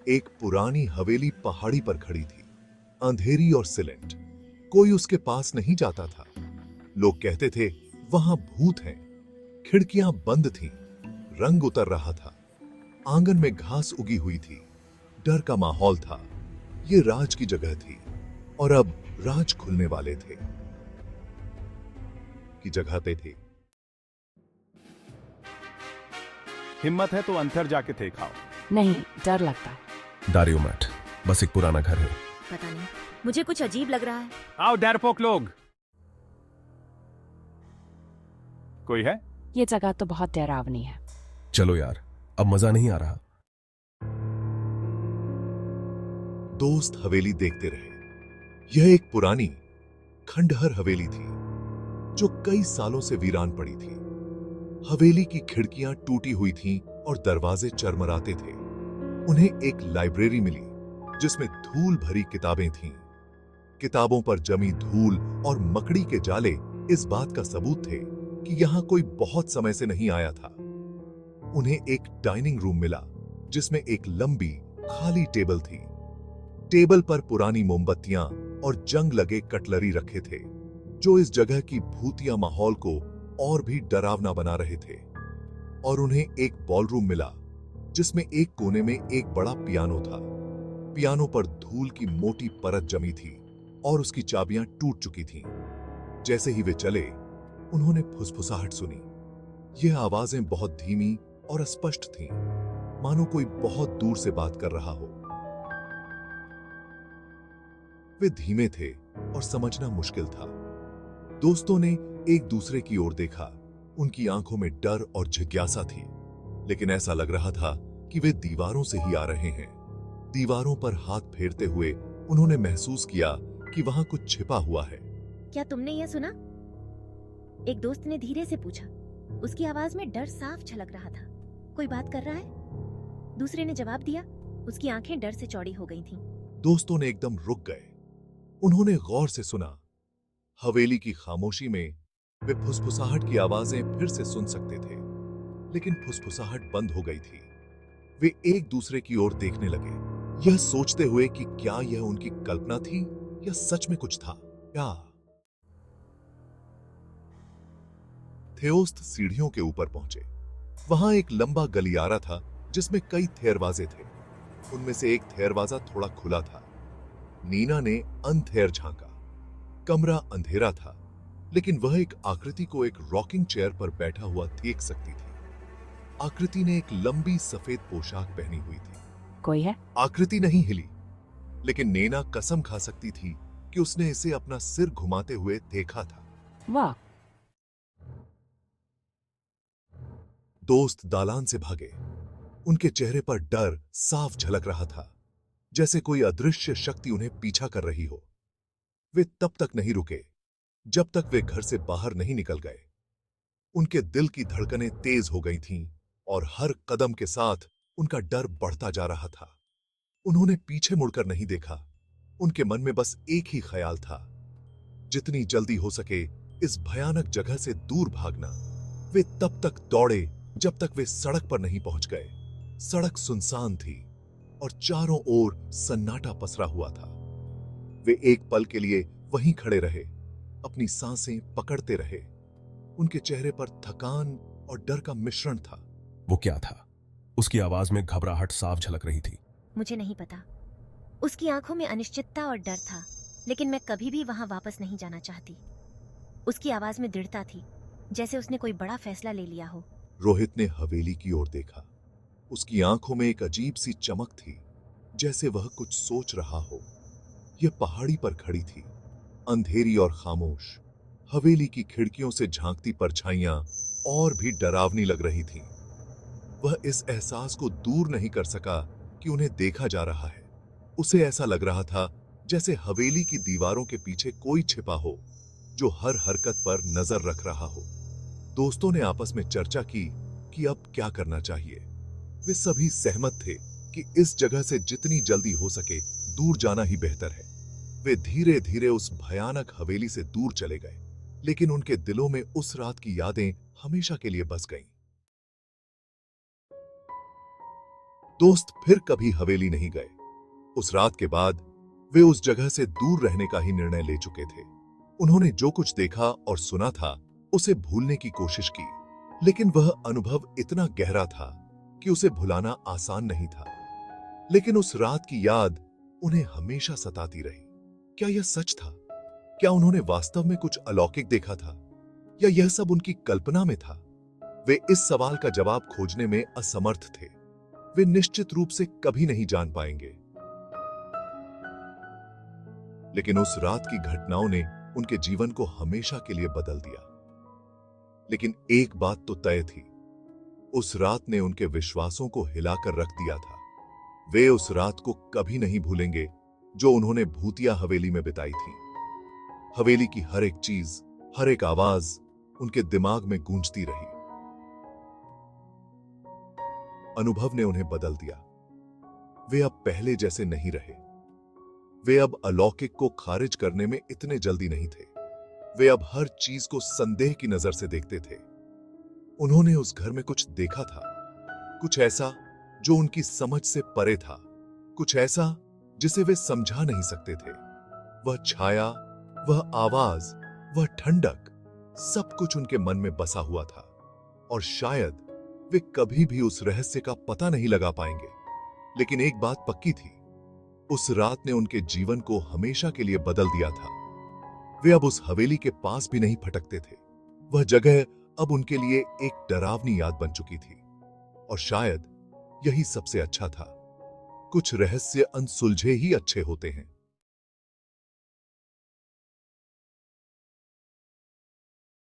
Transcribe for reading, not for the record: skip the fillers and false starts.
एक पुरानी हवेली पहाड़ी पर खड़ी थी, अंधेरी और सिलेंट। कोई उसके पास नहीं जाता था। लोग कहते थे वहां भूत हैं। खिड़कियां बंद थीं, रंग उतर रहा था, आंगन में घास उगी हुई थी, डर का माहौल था। ये राज की जगह थी और अब राज खुलने वाले थे की जगह पे थे। हिम्मत है तो अंतर जाके देखाओ। नहीं, डर लगता है। दारियोमैट बस एक पुराना घर है। पता नहीं, मुझे कुछ अजीब लग रहा है। आओ डरपोक लोग। कोई है? ये जगह तो बहुत डरावनी है। चलो यार, अब मजा नहीं आ रहा। दोस्त हवेली देखते रहे। यह एक पुरानी खंडहर हवेली थी जो कई सालों से वीरान पड़ी थी। हवेली की खिड़कियां टूटी हुई थीं और दरवाजे चरमराते थे। उन्हें एक लाइब्रेरी मिली जिसमें धूल भरी किताबें थीं। किताबों पर जमी धूल और मकड़ी के जाले इस बात का सबूत थे कि यहां कोई बहुत समय से नहीं आया था। उन्हें एक डाइनिंग रूम मिला जिसमें एक लंबी खाली टेबल थी। टेबल पर पुरानी मोमबत्तियां और जंग लगे कटलरी रखे थे जो इस जगह की भूतिया माहौल को और भी डरावना बना रहे थे। और उन्हें एक बॉलरूम मिला जिसमें एक कोने में एक बड़ा पियानो था। पियानो पर धूल की मोटी परत जमी थी और उसकी चाबियां टूट चुकी थीं। जैसे ही वे चले, उन्होंने फुसफुसाहट सुनी। यह आवाजें बहुत धीमी और अस्पष्ट थीं, मानो कोई बहुत दूर से बात कर रहा हो। वे धीमे थे और समझना मुश्किल था। दोस्तों ने एक दूसरे की ओर देखा। उनकी आंखों में डर और जिज्ञासा थी, लेकिन ऐसा लग रहा था कि वे दीवारों से ही आ रहे हैं। दीवारों पर हाथ फेरते हुए उन्होंने महसूस किया कि वहां कुछ छिपा हुआ है। क्या तुमने यह सुना? एक दोस्त ने धीरे से पूछा। उसकी आवाज में डर साफ झलक रहा था। कोई बात कर रहा है? दूसरे ने जवाब दिया। उसकी आंखें डर से चौड़ी हो गई थीं। दोस्तों ने एकदम रुक गए। उन्होंने गौर से सुना। हवेली की खामोशी में वे फुसफुसाहट की आवाजें फिर से सुन सकते थे, लेकिन फुसफुसाहट बंद हो गई थी। वे एक दूसरे की ओर देखने लगे, यह सोचते हुए कि क्या यह उनकी कल्पना थी या सच में कुछ था। क्या थियोस्त सीढ़ियों के ऊपर पहुंचे। वहां एक लंबा गलियारा था जिसमें कई थेरवाजे थे। उनमें से एक थेरवाजा थोड़ा खुला था। नीना ने अनथेर झांका। कमरा अंधेरा था, लेकिन वह एक आकृति को एक रॉकिंग चेयर पर बैठा हुआ देख सकती थी। आकृति ने एक लंबी सफेद पोशाक पहनी हुई थी। कोई है? आकृति नहीं हिली, लेकिन नैना कसम खा सकती थी कि उसने इसे अपना सिर घुमाते हुए देखा था। वाह, दोस्त दालान से भागे। उनके चेहरे पर डर साफ झलक रहा था, जैसे कोई अदृश्य शक्ति उन्हें पीछा कर रही हो। वे तब तक नहीं रुके जब तक वे घर से बाहर नहीं निकल गए। उनके दिल की धड़कनें तेज हो गई थीं और हर कदम के साथ उनका डर बढ़ता जा रहा था। उन्होंने पीछे मुड़कर नहीं देखा। उनके मन में बस एक ही ख्याल था, जितनी जल्दी हो सके इस भयानक जगह से दूर भागना। वे तब तक दौड़े जब तक वे सड़क पर नहीं पहुंच गए। सड़क सुनसान थी और चारों ओर सन्नाटा पसरा हुआ था। वे एक पल के लिए वहीं खड़े रहे, अपनी सांसें पकड़ते रहे। उनके चेहरे पर थकान और डर का मिश्रण था। वो क्या था? उसकी आवाज में घबराहट साफ झलक रही थी। मुझे नहीं पता। उसकी आंखों में अनिश्चितता और डर था, लेकिन मैं कभी भी वहां वापस नहीं जाना चाहती। उसकी आवाज में दृढ़ता थी, जैसे उसने कोई बड़ा फैसला ले लिया हो। रोहित ने हवेली की ओर देखा। उसकी आंखों में एक अजीब सी चमक थी, जैसे वह कुछ सोच रहा हो। यह पहाड़ी पर खड़ी थी, अंधेरी और खामोश। हवेली की खिड़कियों से झांकती परछाइयां और भी डरावनी लग रही थीं। वह इस एहसास को दूर नहीं कर सका कि उन्हें देखा जा रहा है। उसे ऐसा लग रहा था जैसे हवेली की दीवारों के पीछे कोई छिपा हो जो हर हरकत पर नजर रख रहा हो। दोस्तों ने आपस में चर्चा की कि अब क्या करना चाहिए। वे सभी सहमत थे कि इस जगह से जितनी जल्दी हो सके दूर जाना ही बेहतर है। वे धीरे धीरे उस भयानक हवेली से दूर चले गए, लेकिन उनके दिलों में उस रात की यादें हमेशा के लिए बस गईं। दोस्त फिर कभी हवेली नहीं गए। उस रात के बाद वे उस जगह से दूर रहने का ही निर्णय ले चुके थे। उन्होंने जो कुछ देखा और सुना था उसे भूलने की कोशिश की, लेकिन वह अनुभव इतना गहरा था कि उसे भुलाना आसान नहीं था। लेकिन उस रात की याद उन्हें हमेशा सताती रही। क्या यह सच था? क्या उन्होंने वास्तव में कुछ अलौकिक देखा था, या यह सब उनकी कल्पना में था? वे इस सवाल का जवाब खोजने में असमर्थ थे। वे निश्चित रूप से कभी नहीं जान पाएंगे। लेकिन उस रात की घटनाओं ने उनके जीवन को हमेशा के लिए बदल दिया। लेकिन एक बात तो तय थी, उस रात ने उनके विश्वासों को हिलाकर रख दिया था। वे उस रात को कभी नहीं भूलेंगे जो उन्होंने भूतिया हवेली में बिताई थी। हवेली की हर एक चीज, हर एक आवाज उनके दिमाग में गूंजती रही। अनुभव ने उन्हें बदल दिया। वे अब पहले जैसे नहीं रहे। वे अब अलौकिक को खारिज करने में इतने जल्दी नहीं थे। वे अब हर चीज को संदेह की नजर से देखते थे। उन्होंने उस घर में कुछ देखा था, कुछ ऐसा जो उनकी समझ से परे था, कुछ ऐसा जिसे वे समझा नहीं सकते थे। वह छाया, वह आवाज, वह ठंडक, सब कुछ उनके मन में बसा हुआ था, और शायद वे कभी भी उस रहस्य का पता नहीं लगा पाएंगे। लेकिन एक बात पक्की थी, उस रात ने उनके जीवन को हमेशा के लिए बदल दिया था। वे अब उस हवेली के पास भी नहीं भटकते थे। वह जगह अब उनके लिए एक डरावनी याद बन चुकी थी, और शायद यही सबसे अच्छा था। कुछ रहस्य अनसुलझे ही अच्छे होते हैं।